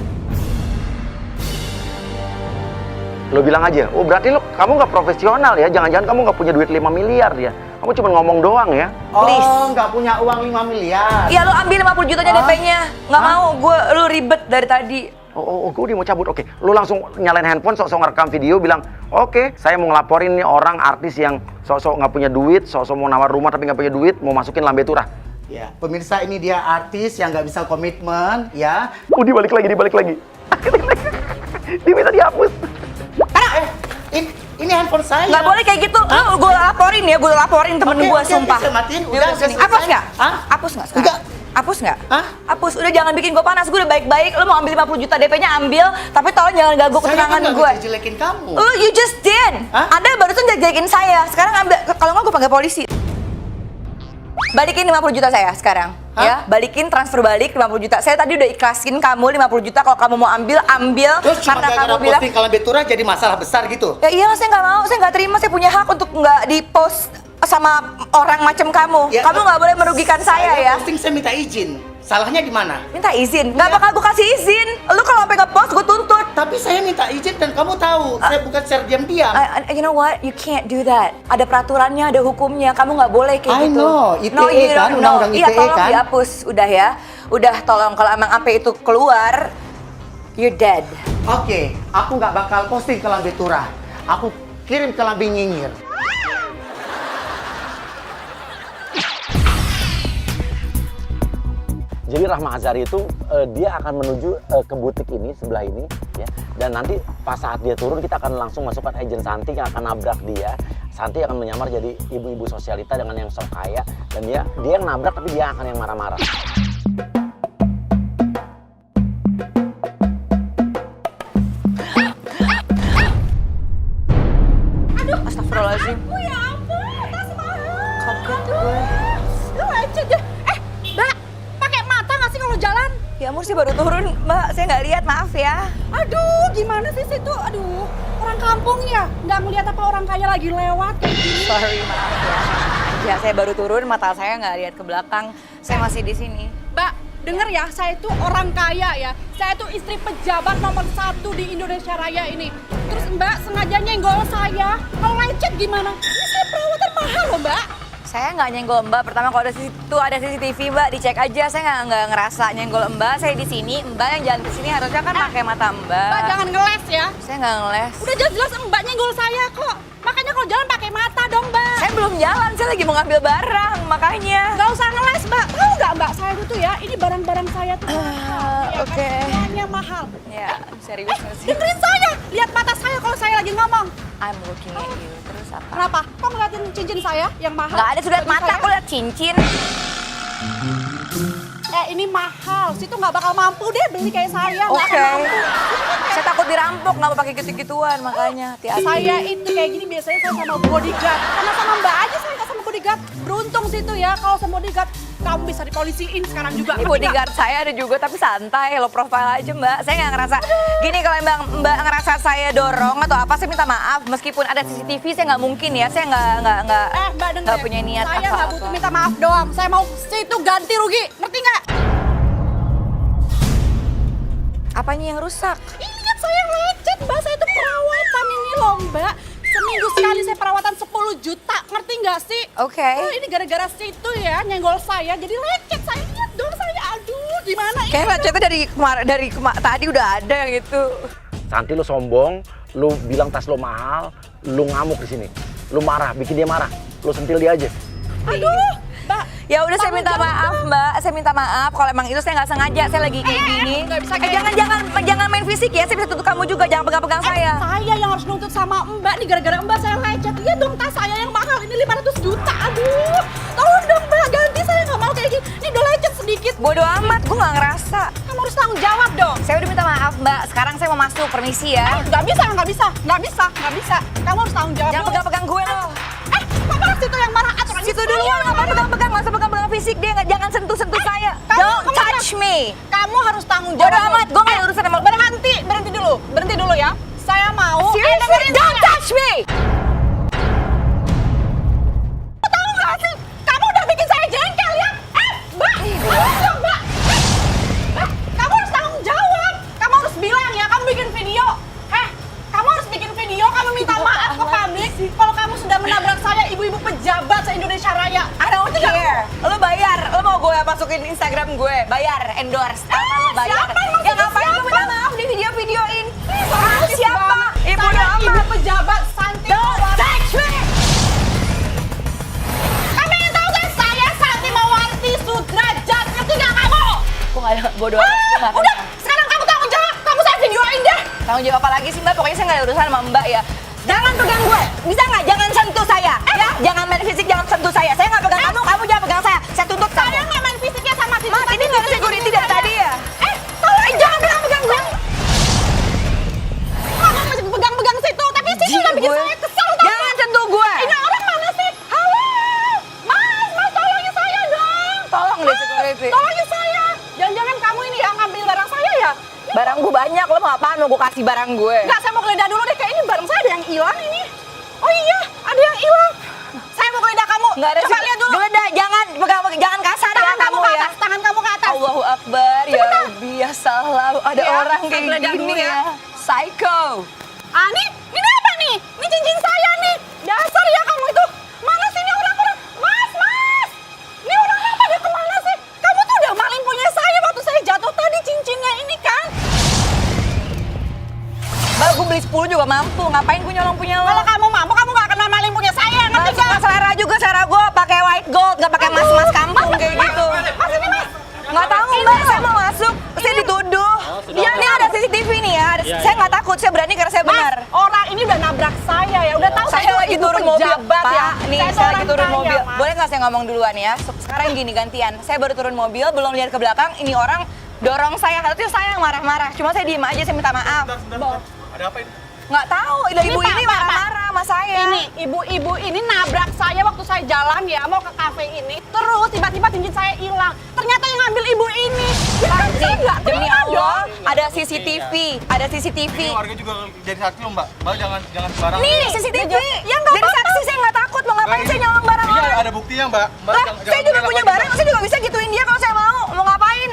Lo bilang aja, oh berarti kamu nggak profesional ya, jangan-jangan kamu nggak punya duit 5 miliar ya. Kamu cuma ngomong doang ya. Please. Oh, nggak punya uang 5 miliar. Ya lo ambil 50 jutanya DP-nya. Nggak mau, lo ribet dari tadi. Gue udah mau cabut. Oke, lu langsung nyalain handphone, sok-sok ngerekam video, bilang, oke, saya mau ngelaporin nih orang artis yang sok-sok nggak punya duit, sok-sok mau nawar rumah tapi nggak punya duit, mau masukin lambe turah. Ya, pemirsa, ini dia artis yang nggak bisa komitmen, ya. Dibalik lagi. Dia bisa dihapus. Ini handphone saya. Nggak boleh kayak gitu. Lo gue laporin ya, gue laporin temen Oke, gue, oke, sumpah. bisa matiin, Yaudah, udah, sini. selesai. Hapus nggak? Hah? Hapus nggak sekarang? Enggak. Hapus nggak? Hah? Hapus, udah jangan bikin gue panas, gue udah baik-baik. Lo mau ambil 50 juta DP-nya ambil, tapi tolong jangan ganggu ketenangan Saya gue. kan jelekin kamu. Lo you just did. Hah? Anda barusan jelekin saya, sekarang ambil, kalau nggak gue panggil polisi. Balikin 50 juta saya sekarang. Hah? Ya, balikin transfer balik 50 juta. Saya tadi udah ikhlasin kamu 50 juta, kalau kamu mau ambil, ambil. Terus cuma Karena gara-gara kamu bilang, posting Kalian Betura jadi masalah besar gitu? ya iyalah saya nggak mau, saya nggak terima, saya punya hak untuk nggak di-post sama orang macam kamu. Ya, Kamu nggak boleh merugikan saya ya. posting saya minta izin. Salahnya di mana? Minta izin, nggak bakal gue kasih izin. Lu kalau sampai nge-post gue tuntut. Tapi saya minta izin dan kamu tahu, saya bukan share diam-diam. You know what? You can't do that. Ada peraturannya, ada hukumnya. Kamu nggak boleh kayak I gitu. know, ITE no, you kan, don't know. undang-undang Iya, ITE tolong kan. dihapus. Udah ya. Udah tolong kalau emang sampai itu keluar, you're dead. Oke, aku nggak bakal posting Kalian Betura. Aku kirim ke Lambi Nyinyir. Jadi Rahma Azhari itu dia akan menuju ke butik ini sebelah ini ya. Dan nanti pas saat dia turun kita akan langsung masukkan agent Santi yang akan nabrak dia. Santi akan menyamar jadi ibu-ibu sosialita dengan yang sok kaya dan dia yang nabrak tapi dia akan yang marah-marah. Astagfirullahaladzim. Ya ampun, tas mahal. Kaget gue. Lu lecet deh. Mbak, pakai mata nggak sih kalau jalan? Ya ampun sih baru turun, Mbak. Saya nggak lihat, maaf ya. Aduh, gimana sih situ? Aduh, orang kampung ya? Nggak ngeliat apa orang kaya lagi lewat kayak gini? Sorry, maaf ya. Ya, saya baru turun, mata saya nggak lihat ke belakang. Saya masih di sini. Mbak, denger ya, saya itu orang kaya ya. Saya itu istri pejabat nomor 1 di Indonesia Raya ini. Terus Mbak sengaja nyenggol saya. Kalau lecet gimana? Ini saya perawatan mahal loh Mbak. Saya nggak nyenggol Mbak. Pertama kalau ada CCTV Mbak, dicek aja. Saya nggak ngerasa nyenggol Mbak. Saya di sini. Mbak yang jalan ke sini harusnya kan pakai mata Mbak. Mbak jangan ngeles ya. Saya nggak ngeles. Udah jelas-jelas Mbak nyenggol saya kok. Makanya kalau jalan pakai mata dong Mbak. Saya belum jalan. Saya lagi mau ngambil barang. Makanya. Nggak usah ngeles Mbak. Tahu nggak Mbak, saya tuh ya, ini barang-barang saya tuh mahal. Ya oke. kan? Semuanya mahal. Ya, serius nggak sih? Dengerin saya. Lihat mata saya kalau saya lagi ngomong. I'm looking at you. Terus apa? Kenapa? Kok ngeliatin cincin saya yang mahal? Nggak ada sudah Bagi mata. saya? Aku lihat cincin. Ini mahal. Situ nggak bakal mampu deh beli kayak saya. Nggak Oke. akan mampu. Saya takut dirampok. Nggak mau pakai gitu-gituan. Makanya hati-hati. Saya itu kayak gini biasanya saya sama bodyguard. Karena sama Mbak aja saya nggak sama bodyguard. Beruntung situ ya kalau sama bodyguard kamu bisa dipolisiin sekarang juga. Ini ngerti nggak? bodyguard saya ada juga tapi santai, lo profile aja Mbak. Saya nggak ngerasa, gini kalau Mbak ngerasa saya dorong atau apa, saya minta maaf. Meskipun ada CCTV, saya nggak mungkin ya, saya Mbak denger nggak ya, punya niat saya nggak apa-apa. butuh minta maaf doang. Saya mau situ ganti rugi, ngerti nggak? Apanya yang rusak? Ini kan saya lecet Mbak, saya tuh perawatan ini loh Mbak. Seminggu sekali saya perawatan 10 juta, ngerti nggak sih? Oke. Oh, ini gara-gara situ ya, nyenggol saya, jadi lecet saya. Lihat dong saya, aduh gimana ini? Kayak lecetnya dari tadi udah ada yang itu. Santi lu sombong, lu bilang tas lu mahal, lu ngamuk di sini. Lu marah, bikin dia marah. Lu sentil dia aja. Aduh, Mbak. Ya udah saya tanggung minta jawab maaf dong. Mbak, saya minta maaf kalau emang itu saya nggak sengaja, saya lagi kayak gini. nggak bisa kayak Jangan main fisik ya, saya bisa tutup kamu juga, jangan pegang-pegang saya. Saya yang harus nuntut sama Mbak nih gara-gara Mbak saya lecet. Lihat dong tas saya yang mahal ini 500 juta. Aduh, tolong dong Mbak ganti, saya nggak mau kayak gini. Ini udah lecet sedikit. Bodoh amat, gue nggak ngerasa. Kamu harus tanggung jawab dong. Saya udah minta maaf Mbak, sekarang saya mau masuk, permisi ya. Nggak bisa. Kamu harus tanggung jawab. Jangan dulu. pegang-pegang gue loh. Kok malah situ yang marah aturan Situ duluan, ngapain pegang-pegang, masa pegang-pegang fisik dia, jangan sentuh-sentuh saya. kamu Don't kemana? touch me. Kamu harus tanggung jawab. Bodoh amat, gue nggak ada urusan sama. Berhenti dulu ya. Saya mau. Seriously, don't touch me. Tahu nggak sih? Kamu udah bikin saya jengkel ya. Mbak, awas dong, Mbak. Kamu harus tanggung jawab. Kamu harus bilang ya, kamu bikin video. Kamu harus bikin video, kamu minta maaf ke publik kalau kamu sudah menabrak saya, ibu-ibu pejabat se-Indonesia Raya. I don't care. Lo bayar, lo mau gue masukin Instagram gue, bayar, endorse. Lo bayar. siapa yang Ya maksudnya ngapain gue siapa? minta maaf di video-videoin? Rasis Siapa? banget. Ibu Saya amat. ibu pejabat Santi Don't Mawar. touch me. Kamu yang tahu kan saya Santi Mawarti Sudrajat, ngerti nggak kamu? Gue nggak ada bodoh. Gue nggak Udah, sekarang kamu tanggung jawab. Kamu saya videoin deh. Tanggung jawab apa lagi sih Mbak? Pokoknya saya nggak ada urusan sama Mbak ya. Jangan pegang gue, bisa nggak? Jangan sentuh saya, ya? Jangan main fisik, jangan sentuh saya. Saya nggak pegang kamu, kamu jangan pegang saya. Saya tuntut kamu. Saya nggak main fisiknya sama si Mati Barang gue banyak, lo mau apaan? Mau gue kasih barang gue? Enggak, saya mau geledah dulu deh. Kayak ini barang saya ada yang hilang ini. Oh iya, ada yang hilang. Saya mau geledah kamu. Nggak ada Coba sih. lihat dulu. Geledah, jangan pegang, jangan kasar ya Tangan kamu kamu ke ya. atas, tangan kamu ke atas. Allahu Akbar, ya Rabbi, ya salam. Ada Ya, orang saya kayak geledah gini dulu ya. ya. Psycho. Ah, ini apa nih? Ini cincin saya nih. Dasar ya kamu itu. Mana sih ini orang-orang? Mas, mas. Ini orang-orang pada kemana sih? Kamu tuh udah maling punya saya waktu saya jatuh tadi cincinnya ini kan. Mbak, gue beli 10 juga mampu. Ngapain gue nyolong punya lo? Kalau kamu mampu, kamu gak kenal maling punya saya. Ngerti Suka gak? selera juga, selera gue pakai white gold, gak pakai mas-mas kampung kayak gitu. Mas, ini mas. Nggak tahu mbak, saya mau masuk, saya dituduh. Dia ini ada CCTV nih ya, saya nggak takut, saya berani karena saya benar. Mas, orang ini udah nabrak saya ya. Udah tahu Saya lagi ibu turun mobil, pejabat Pak. ya. Nih, tuh saya lagi orang turun kaya, mobil. Mas. Boleh nggak saya ngomong duluan ya? Sekarang gini gantian, saya baru turun mobil, belum lihat ke belakang. Ini orang dorong saya, harusnya saya yang marah-marah. Cuma saya diem aja, saya minta maaf. Ada apa ini? Nggak tahu, ibu Pak, ini Pak, marah-marah sama saya. Ini ibu-ibu ini nabrak saya waktu saya jalan ya mau ke kafe ini. Terus tiba-tiba cincin saya hilang. Ternyata yang ngambil ibu ini. Ya kan saya nggak Demi terima Allah, dong. ada CCTV, ada CCTV. Ini warga juga jadi saksi loh, Mbak. Mbak jangan sembarangan. Nih CCTV, yang nggak jadi apa-apa. saksi saya nggak takut, mau ngapain saya nyolong barang Iya, orang. ada buktinya, Mbak. Mbak Lah, jangan saya juga mengelak punya lagi, barang, saya juga bisa gituin dia kalau saya mau ngapain?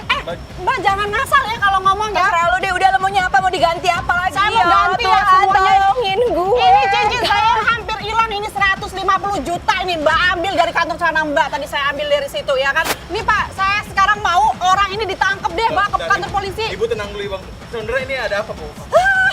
Mbak jangan ngasal ya kalau ngomong ya. Terserah lu deh, udah lo mau nyapa, mau diganti apa lagi? Saya mau ganti ya Tuhan, semuanya. tolongin gue. Ini cincin saya yang hampir hilang ini 150 juta ini Mbak ambil dari kantong celana Mbak. Tadi saya ambil dari situ ya kan. Nih Pak, saya sekarang mau orang ini ditangkap deh Mbak ke kantor polisi. Ibu tenang dulu, Bang. Sebenarnya ini ada apa, Bu?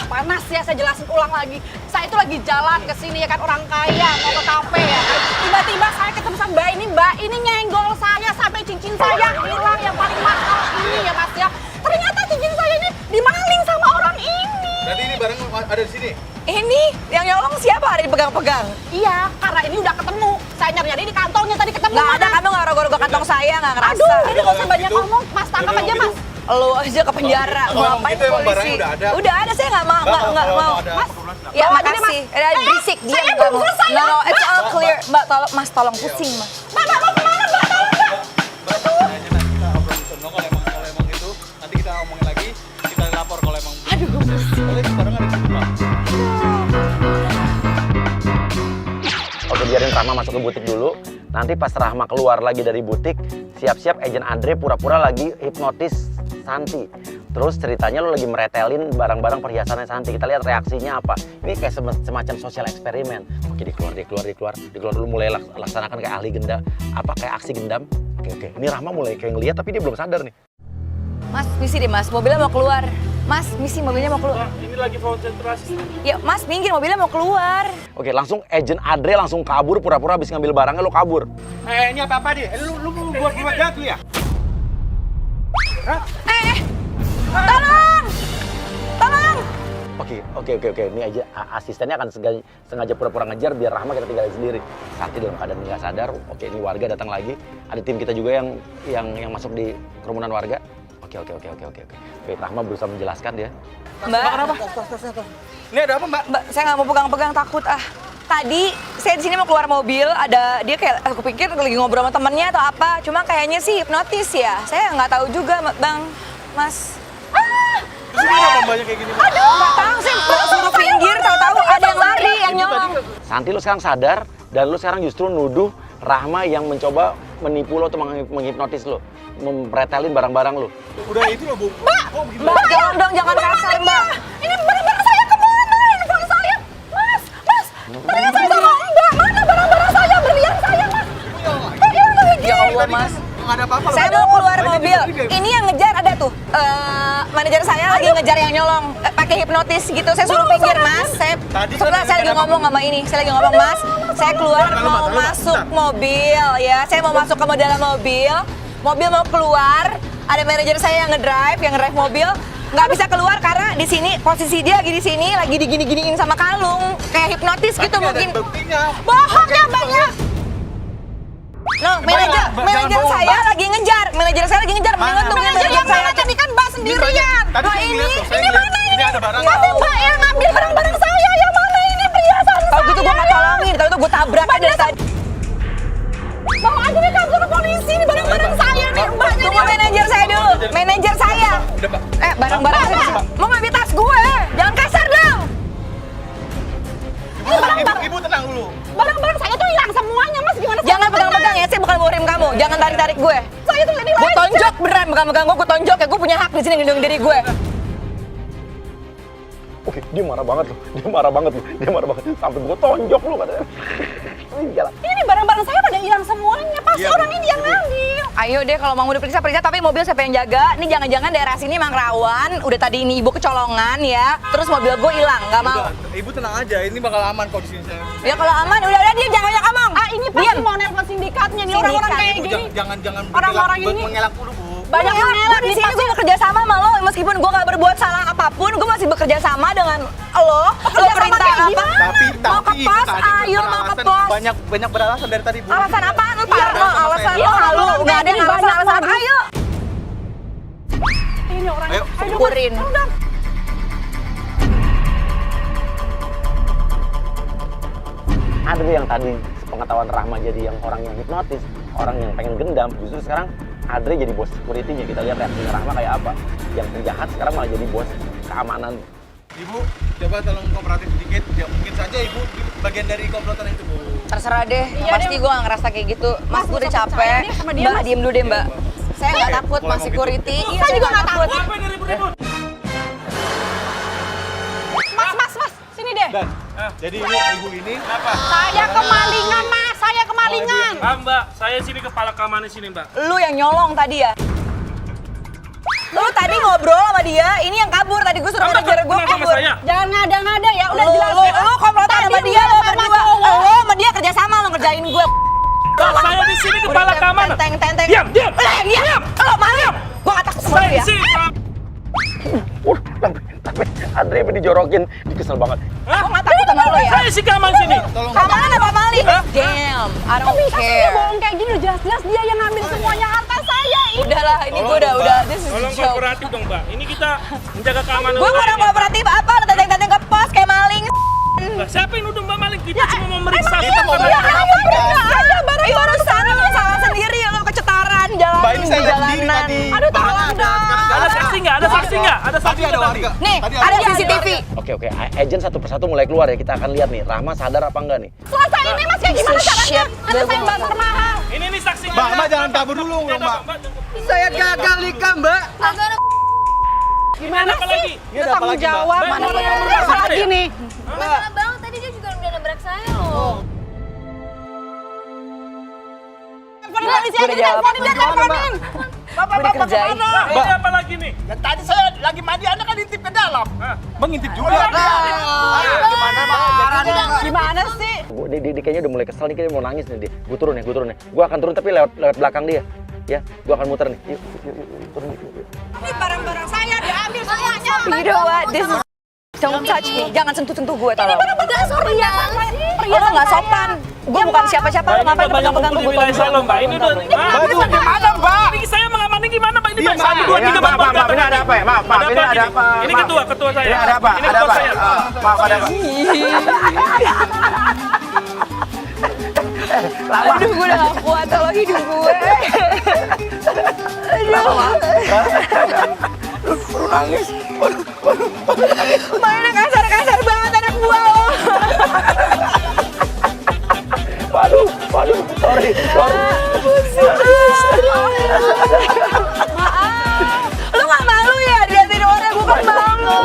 Panas ya, saya jelasin ulang lagi. Saya itu lagi jalan ke sini ya kan, orang kaya mau ke kafe ya kan. Tiba-tiba saya ketemu sama Mbak ini nyenggol saya sampai cincin saya hilang yang paling mahal ini ya Mas ya. Ternyata cincin saya ini dimaling sama orang ini. Berarti ini barang ada di sini. Ini yang nyolong siapa? Ada dipegang-pegang? Iya, karena ini udah ketemu. Saya nyari-nyari di kantongnya tadi ketemu. Nggak ada, mana? kamu nggak rogoh-rogoh kantong saya, nggak ngerasa. Aduh, ini nggak usah Kalau banyak gitu, ngomong. Mas, tangkap kalau aja gitu, Mas. Lu aja ke penjara, Kalau emang ngapain gitu emang polisi? barangnya udah ada. Udah ada, saya nggak mau, Kalau mau. ada Mas, apa-apa, silakan. ya Bawa aja deh, makasih. Mas. Ada berisik, saya diam belum kamu. selesai, No, it's Mbak. all clear. Mbak, tolong, Mas, tolong pusing, Mas. Mbak mau kemana Mbak? Tolong Mbak. Nanti kita obrol di sono kalau emang itu nanti kita omongin lagi, kita lapor kalau emang. Aduh. Kalau itu barang ada di sini, Pak. Oke, biarin Rahma masuk ke butik dulu. Nanti pas Rahma keluar lagi dari butik, siap-siap agent Andre pura-pura lagi hipnotis Santi. Terus ceritanya lo lagi meretelin barang-barang perhiasannya Santi. Kita lihat reaksinya apa. Ini kayak semacam sosial eksperimen. Oke, dikeluar dulu, mulai laksanakan kayak ahli gendam, kayak aksi gendam. Oke. Ini Rahma mulai kayak ngeliat tapi dia belum sadar nih. Mas, misi deh Mas, mobilnya mau keluar. Mas, misi mobilnya mau keluar. Ini lagi konsentrasi. Ya, Mas, minggir, mobilnya mau keluar. Oke, langsung agent Andre langsung kabur, pura-pura habis ngambil barangnya lo kabur. Ini apa-apa deh? Lu mau buat jatuh ya? Tolong! Tolong! Oke. Ini aja asistennya akan sengaja pura-pura ngejar biar Rahma kita tinggalin sendiri. Santi dalam keadaan nggak sadar. Oke, ini warga datang lagi. Ada tim kita juga yang masuk di kerumunan warga. Oke. Oke, Rahma berusaha menjelaskan dia. Mbak, Ini ada apa, Mbak? Mbak, saya nggak mau pegang-pegang, takut ah. Tadi saya di sini mau keluar mobil, ada dia kayak aku pikir lagi ngobrol sama temennya atau apa. Cuma kayaknya sih hipnotis ya. Saya nggak tahu juga, Bang, Mas. Terus ini kenapa banyak kayak gini, Mbak? Nggak tahu sih, suruh pinggir, tahu-tahu ada yang lari, yang nyolong. Santi lu sekarang sadar dan lu sekarang justru nuduh Rahma yang mencoba menipu lo atau menghipnotis lo, mempretelin barang-barang lo. Udah itu loh, Bu. Mbak, Oh, begini. Mbak, jangan dong, jangan kasar, Mbak. Ini barang-barang saya kemana? Handphone saya. Mas, barang saya sama Mbak. Mana barang-barang saya? Berlian saya, Mas. Ya Allah, Mas. Nggak ada apa-apa. Saya mau keluar mobil. Ini yang ngejar ada tuh. Manajer saya lagi ngejar yang nyolong pakai hipnotis gitu. Saya suruh pinggir, Mas. Saya lagi ngomong sama ini. Saya lagi ngomong, Mas. Saya keluar mau masuk mobil ya. Saya mau masuk ke dalam mobil. Mobil mau keluar. Ada manajer saya yang ngedrive mobil. Nggak bisa keluar karena di sini posisi dia lagi di sini lagi digini-giniin sama kalung. Kayak hipnotis gitu mungkin. Bohong ya, banyak. Loh, manajer saya lagi ngejar. Manajer saya lagi ngejar. Mendingan tungguin Manajer manajer yang saya. mana tadi kan Mbak sendirian. Tadi Nah, saya ini ngeliat tuh, saya mana ngeliat. ini? Ini ada barang. Tapi Mbak yang ngambil barang-barang saya. Yang mana ini perhiasan saya? Kalau gitu gue nggak tolongin. Kalau itu gue tabrak aja dari tadi. Bawa aja nih kantor polisi. Ini barang-barang saya nih. Mbaknya Tunggu manajer saya dulu. Manajer saya. Udah, Pak. Barang-barang saya. dulu. Barang-barang saya tuh hilang semuanya, Mas. Gimana? Jangan pegang-pegang ya, saya bukan murim kamu. Jangan tarik-tarik gue. Saya tuh ini Gue tonjok beneran, pegang-pegang gue tonjok ya. Gue punya hak di sini ngelindungin diri gue. Oke, dia marah banget loh. Dia marah banget loh. Dia marah banget. Sampai gue tonjok loh katanya. Iyalah. Ini barang-barang saya pada hilang semuanya. Pasti orang ini yang ngambil. Ayo deh kalau mau diperiksa-periksa, tapi mobil siapa yang jaga? Ini jangan-jangan daerah sini emang rawan. Udah tadi ini ibu kecolongan ya. Terus mobil gue hilang, nggak mau. Ibu tenang aja, ini bakal aman kok di sini saya. Ya kalau aman, udah diam, jangan banyak ngomong. Ah, ini pasti mau nelpon sindikatnya nih, orang-orang kayak Ibu, gini. jangan Orang-orang ini mengelak dulu, Bu. Banyak yang ngelak di sini. Gue bekerja sama sama lo, meskipun gue nggak berbuat salah apapun, gue masih bekerja sama dengan lo. Lo perintah apa? Mau ke pos, ayo mau ke pos. Banyak beralasan dari tadi, Bu. Alasan apaan? Lu parno, alasan lo halu. Nggak ada yang alasan apa. Ayo. ini orang. Ayo, Syukurin. Adri yang tadi sepengetahuan Rahma jadi yang orang yang hipnotis, orang yang pengen gendam, justru sekarang Adri jadi bos security-nya. Kita lihat reaksinya Rahma kayak apa. Yang penjahat sekarang malah jadi bos keamanan. Ibu, coba tolong kooperatif sedikit. Ya mungkin saja Ibu bagian dari komplotan itu, Bu. Terserah deh, Iya pasti deh. gue gak ngerasa kayak gitu. Mas, gue udah nggak usah capek. percaya deh sama dia, Mbak, Mas. diem dulu deh, Mbak. Saya nggak takut, kalau Mas mau security. Iya, Saya juga nggak takut. Apa ini ribut-ribut? Mas, sini deh. Dan, jadi ibu ini apa? Saya kemalingan, Mas. Saya kemalingan. Mbak, saya sini kepala keamanan sini, Mbak. Lu yang nyolong tadi ya? Lu tadi ngobrol sama dia, ini yang kabur. Tadi gue suruh Mbak, ngejar gue kenal sama kabur. saya? Jangan ngada-ngada ya, udah Lu, jelas. lu komplotan sama Tadi dia, lo udah sama berdua. cowok. Lo sama dia kerja sama, lo ngerjain gue. Mbak, saya di sini kepala keamanan. Tenteng. Diam. Diam. Lo maling. Gue gak takut sama Saya lu di ya. sini. Tapi Adri apa dijorokin, dia kesel banget. Gue gak takut sama lo ya. Saya si keamanan sini. Keamanan apa maling? Damn, I don't Bisa sih dia care. bohong kayak gini, jelas-jelas dia yang ngambil semuanya harta saya. Ini Udahlah, ini gue udah. This is a Tolong joke. kooperatif dong, Mbak. Ini kita menjaga keamanan. Gue kurang kooperatif apa? Lo tenteng-tenteng ke pos kayak maling. Lah, siapa yang nuduh Mbak maling? Kita cuma mau meriksa. Kita mau Ya, ada barang itu urusan lo salah sendiri, lo kecetaran jalan Mbak, ini di saya lihat sendiri jalanan. tadi. Aduh, Barang tolong ada, dong. sekarang Ada saksi nggak? Ada saksi nggak? Ada saksi Tadi ada nggak warga. Nih, Tadi ada CCTV. Oke, agent satu persatu mulai keluar ya. Kita akan lihat nih, Rahma sadar apa enggak nih. selesai ini Mas kayak gimana Piece of caranya? shit. Ada saya bakar mahal. Ini nih saksinya. Mbak, jangan kabur dulu, Mbak. Saya gagal nikah, Mbak. Gimana Apa sih? lagi? Ini ada apa lagi, Mbak? Jawab. Mbak, Mana ini lagi apa apa lagi ya? nih? Masalah banget, tadi dia juga udah nabrak saya loh. Teleponin polisi aja, udah jawab. teleponin dia, teleponin. Gue dikerjain. Mbak, ini apa lagi nih? Ya, tadi saya lagi mandi, Anda kan intip ke dalam. Mengintip juga. Gimana sih? Dia kayaknya udah mulai kesel nih, kayaknya mau nangis nih dia. Gue turun ya. Gue akan turun tapi lewat belakang dia. Ya, gue akan muter nih. Yuk, turun. Ini barang-barang saya diambil semuanya. You know what? This is... Don't touch me. Jangan sentuh-sentuh gue, tolong. Perhiasan saya. Lo gak sopan. Gue bukan siapa-siapa. Lo Mbak, ini ngapain udah banyak pegang-pegang kumpul di gue wilayah saya loh, Mbak. Ini udah... Aduh, gimana, Mbak? Ini saya mengamani gimana, Pak? Ini Iya, Pak, satu, Mbak. dua, tiga, Maaf, Pak. maaf, ini ada apa ya? Maaf, ini ada apa? Ini Maaf. ketua saya. Ini ada apa? Ini Ada ketua apa? saya. Maaf, ada apa? Aduh, gue udah gak kuat sama hidup gue. Mainnya kasar-kasar banget anak gue lo. Waduh, sorry. Lu gak malu ya diliatin orang, gue kan malu.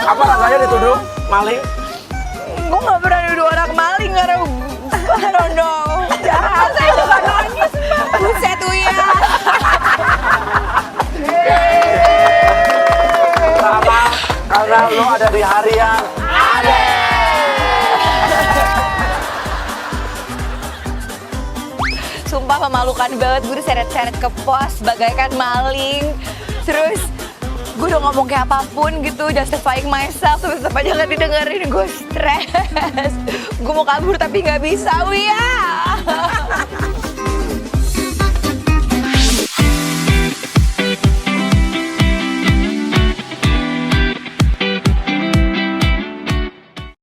Apa rasanya dituduh maling? Gue gak berani nuduh orang maling karena I don't know. Jahat, saya juga nangis. Buset tuh ya. Karena lo ada di hari yang Sumpah memalukan banget, gue diseret-seret ke pos bagaikan maling. Terus gue udah ngomong kayak apapun gitu, justifying myself, tapi tetap aja gak didengerin, gue stres. Gue mau kabur tapi gak bisa, Wia.